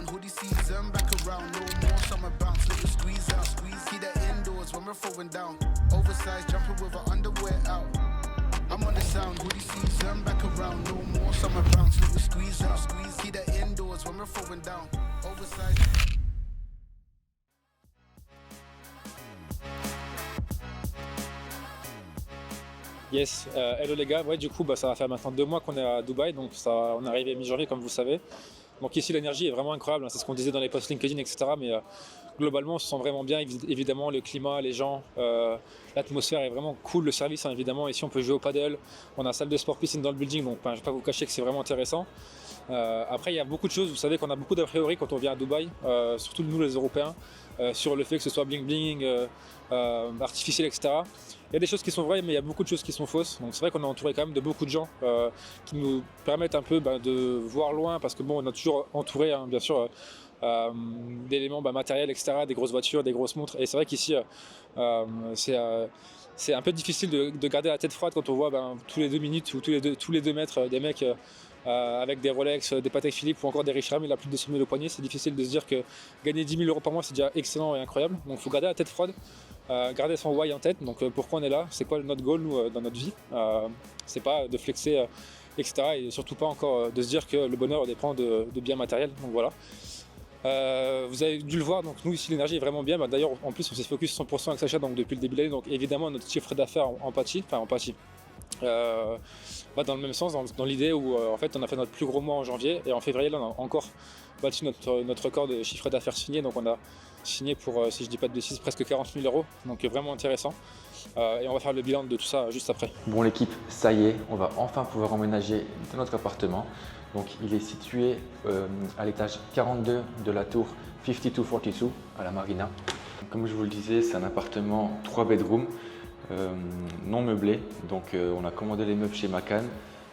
sound, hoodie season, back around, no more summer bounce, little squeeze out, squeeze, keep that indoors when we're throwing down, oversized jumping with our underwear out. I'm on the sound, hoodie season, back around, no more summer bounce, little squeeze out, squeeze, keep that indoors when we're throwing down, oversized. Yes, hello les gars, ouais, du coup ça va faire maintenant 2 mois qu'on est à Dubaï, donc on est arrivé mi-janvier comme vous savez. Donc ici l'énergie est vraiment incroyable, hein, c'est ce qu'on disait dans les posts LinkedIn, etc. Mais globalement on se sent vraiment bien, évidemment le climat, les gens, l'atmosphère est vraiment cool, le service hein, évidemment. Ici on peut jouer au paddle, on a une salle de sport piscine dans le building, donc je ne vais pas vous cacher que c'est vraiment intéressant. Après il y a beaucoup de choses, vous savez qu'on a beaucoup d'a priori quand on vient à Dubaï, surtout nous les Européens, sur le fait que ce soit bling bling, artificiel, etc. Il y a des choses qui sont vraies, mais il y a beaucoup de choses qui sont fausses. Donc c'est vrai qu'on est entouré quand même de beaucoup de gens qui nous permettent un peu de voir loin, parce que bon, on est toujours entouré, hein, bien sûr, d'éléments matériels, etc., des grosses voitures, des grosses montres. Et c'est vrai qu'ici, c'est un peu difficile de garder la tête froide quand on voit tous les 2 minutes ou tous les 2 mètres des mecs avec des Rolex, des Patek Philippe ou encore des Richard Mille à plus de 200 000 au poignet. C'est difficile de se dire que gagner 10 000 € par mois, c'est déjà excellent et incroyable. Donc il faut garder la tête froide. Garder son why en tête, donc pourquoi on est là, c'est quoi notre goal nous dans notre vie, c'est pas de flexer etc. et surtout pas encore de se dire que le bonheur dépend de biens matériels, donc voilà. Vous avez dû le voir, donc nous ici l'énergie est vraiment bien, d'ailleurs en plus on s'est focus 100% avec Sacha donc depuis le début de l'année, donc évidemment notre chiffre d'affaires en pâtit, dans le même sens, dans l'idée où en fait on a fait notre plus gros mois en janvier et en février là on a encore battu notre record de chiffre d'affaires signé, donc on a signé pour, si je dis pas de bêtises, presque 40 000 €, donc vraiment intéressant. Et on va faire le bilan de tout ça juste après. Bon l'équipe, ça y est, on va enfin pouvoir emménager dans notre appartement. Donc il est situé à l'étage 42 de la tour 5242 à la Marina. Comme je vous le disais, c'est un appartement 3 bedrooms non meublé. Donc on a commandé les meubles chez Macan.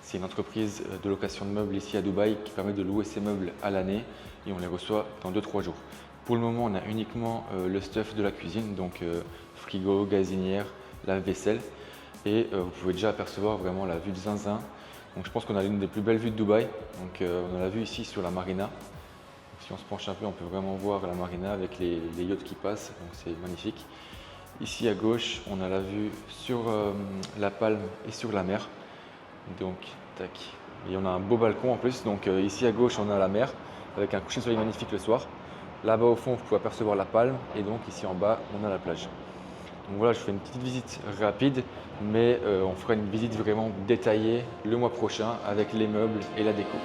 C'est une entreprise de location de meubles ici à Dubaï qui permet de louer ses meubles à l'année et on les reçoit dans 2-3 jours. Pour le moment, on a uniquement le stuff de la cuisine, donc frigo, gazinière, lave-vaisselle. Et vous pouvez déjà apercevoir vraiment la vue de Zinzin. Donc je pense qu'on a l'une des plus belles vues de Dubaï. Donc on a la vue ici sur la Marina. Donc, si on se penche un peu, on peut vraiment voir la Marina avec les yachts qui passent, donc c'est magnifique. Ici à gauche, on a la vue sur la Palme et sur la mer. Donc tac. Et on a un beau balcon en plus. Donc ici à gauche, on a la mer avec un coucher de soleil magnifique le soir. Là-bas au fond, vous pouvez apercevoir la Palme et donc ici en bas, on a la plage. Donc voilà, je fais une petite visite rapide, mais on fera une visite vraiment détaillée le mois prochain avec les meubles et la déco.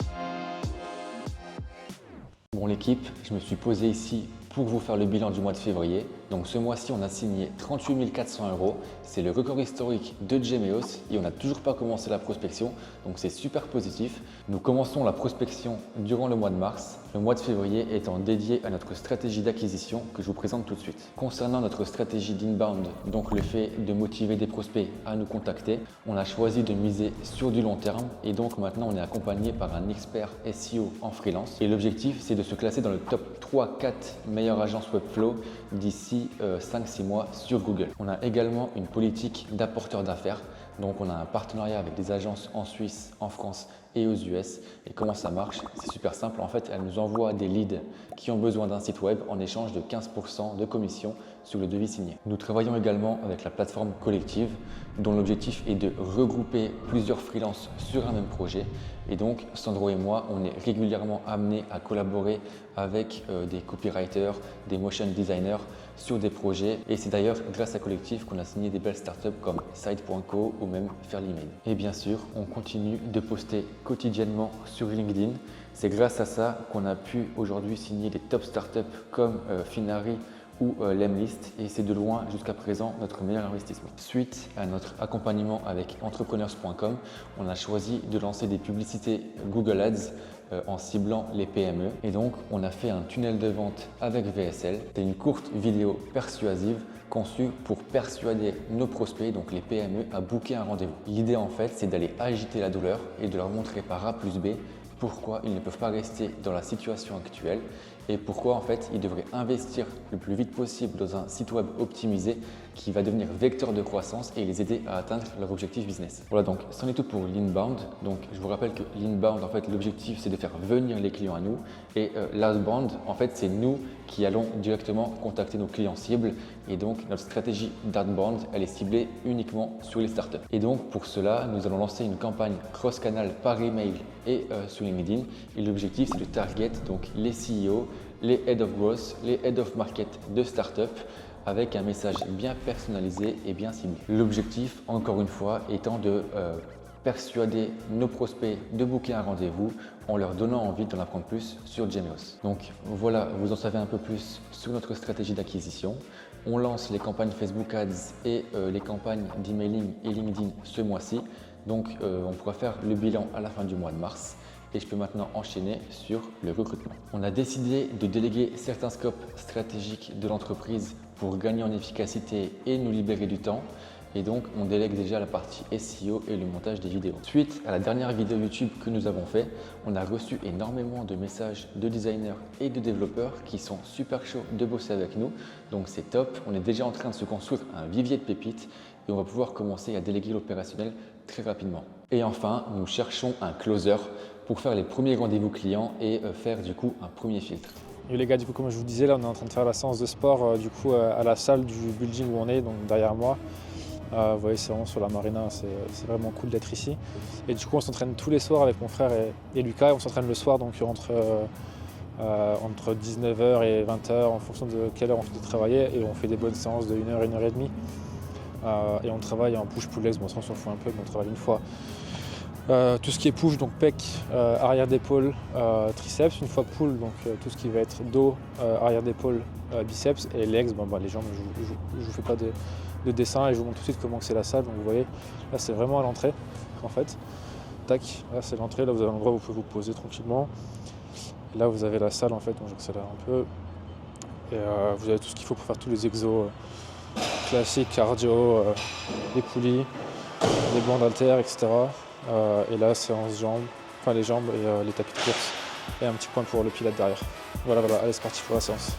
Bon l'équipe, je me suis posé ici pour vous faire le bilan du mois de février. Donc ce mois-ci, on a signé 38 400 €. C'est le record historique de Gemeos et on n'a toujours pas commencé la prospection. Donc c'est super positif. Nous commençons la prospection durant le mois de mars. Le mois de février étant dédié à notre stratégie d'acquisition que je vous présente tout de suite. Concernant notre stratégie d'inbound, donc le fait de motiver des prospects à nous contacter, on a choisi de miser sur du long terme et donc maintenant on est accompagné par un expert SEO en freelance. Et l'objectif, c'est de se classer dans le top 3-4 meilleures agences Webflow d'ici 5-6 mois sur Google. On a également une politique d'apporteur d'affaires. Donc on a un partenariat avec des agences en Suisse, en France et aux US. Et comment ça marche? C'est super simple. En fait, elles nous envoient des leads qui ont besoin d'un site web en échange de 15% de commission sur le devis signé. Nous travaillons également avec la plateforme Collective dont l'objectif est de regrouper plusieurs freelances sur un même projet. Et donc, Sandro et moi, on est régulièrement amenés à collaborer avec des copywriters, des motion designers sur des projets. Et c'est d'ailleurs grâce à Collective qu'on a signé des belles startups comme Site.co ou même Fairly-Made. Et bien sûr, on continue de poster quotidiennement sur LinkedIn. C'est grâce à ça qu'on a pu aujourd'hui signer des top startups comme Finari ou Lemlist et c'est de loin jusqu'à présent notre meilleur investissement. Suite à notre accompagnement avec entrepreneurs.com, on a choisi de lancer des publicités Google Ads en ciblant les PME et donc on a fait un tunnel de vente avec VSL. C'est une courte vidéo persuasive conçue pour persuader nos prospects, donc les PME, à booker un rendez-vous. L'idée en fait, c'est d'aller agiter la douleur et de leur montrer par A plus B pourquoi ils ne peuvent pas rester dans la situation actuelle et pourquoi en fait ils devraient investir le plus vite possible dans un site web optimisé qui va devenir vecteur de croissance et les aider à atteindre leur objectif business. Voilà, donc c'en est tout pour l'inbound. Donc je vous rappelle que l'inbound, en fait, l'objectif c'est de faire venir les clients à nous, et l'outbound, en fait, c'est nous qui allons directement contacter nos clients cibles, et donc notre stratégie d'outbound, elle est ciblée uniquement sur les startups. Et donc pour cela, nous allons lancer une campagne cross-canal par email et sur LinkedIn, et l'objectif c'est de target donc les CEO, les head of growth, les head of market de startups, avec un message bien personnalisé et bien ciblé. L'objectif, encore une fois, étant de persuader nos prospects de booker un rendez-vous en leur donnant envie d'en apprendre plus sur Gemeos. Donc voilà, vous en savez un peu plus sur notre stratégie d'acquisition. On lance les campagnes Facebook Ads et les campagnes d'emailing et LinkedIn ce mois-ci. Donc on pourra faire le bilan à la fin du mois de mars. Et je peux maintenant enchaîner sur le recrutement. On a décidé de déléguer certains scopes stratégiques de l'entreprise pour gagner en efficacité et nous libérer du temps. Et donc, on délègue déjà la partie SEO et le montage des vidéos. Suite à la dernière vidéo YouTube que nous avons fait, on a reçu énormément de messages de designers et de développeurs qui sont super chauds de bosser avec nous. Donc c'est top, on est déjà en train de se construire un vivier de pépites et on va pouvoir commencer à déléguer l'opérationnel très rapidement. Et enfin, nous cherchons un closer pour faire les premiers rendez-vous clients et faire du coup un premier filtre. Et les gars, du coup, comme je vous disais, là on est en train de faire la séance de sport du coup à la salle du building où on est, donc derrière moi. Vous voyez, c'est vraiment sur la marina, c'est vraiment cool d'être ici. Et du coup, on s'entraîne tous les soirs avec mon frère et Lucas. On s'entraîne le soir, donc entre 19h et 20h en fonction de quelle heure on finit de travailler. Et on fait des bonnes séances de 1h, 1h30. Et on travaille en push-pull legs, bon ça on s'en fout un peu, mais on travaille une fois. Tout ce qui est push, donc pec, arrière d'épaule, triceps. Une fois pull, donc tout ce qui va être dos, arrière d'épaule, biceps. Et legs, les jambes, je vous fais pas de dessin et je vous montre tout de suite comment c'est la salle. Donc vous voyez, là c'est vraiment à l'entrée en fait. Tac, là c'est l'entrée, là vous avez un endroit où vous pouvez vous poser tranquillement. Et là vous avez la salle en fait, donc j'accélère un peu. Et vous avez tout ce qu'il faut pour faire tous les exos classiques, cardio, les poulies, les bandes haltères, etc. Et là séance jambes, enfin les jambes et les tapis de course. Et un petit point pour le pilates derrière. Voilà, allez c'est parti pour la séance.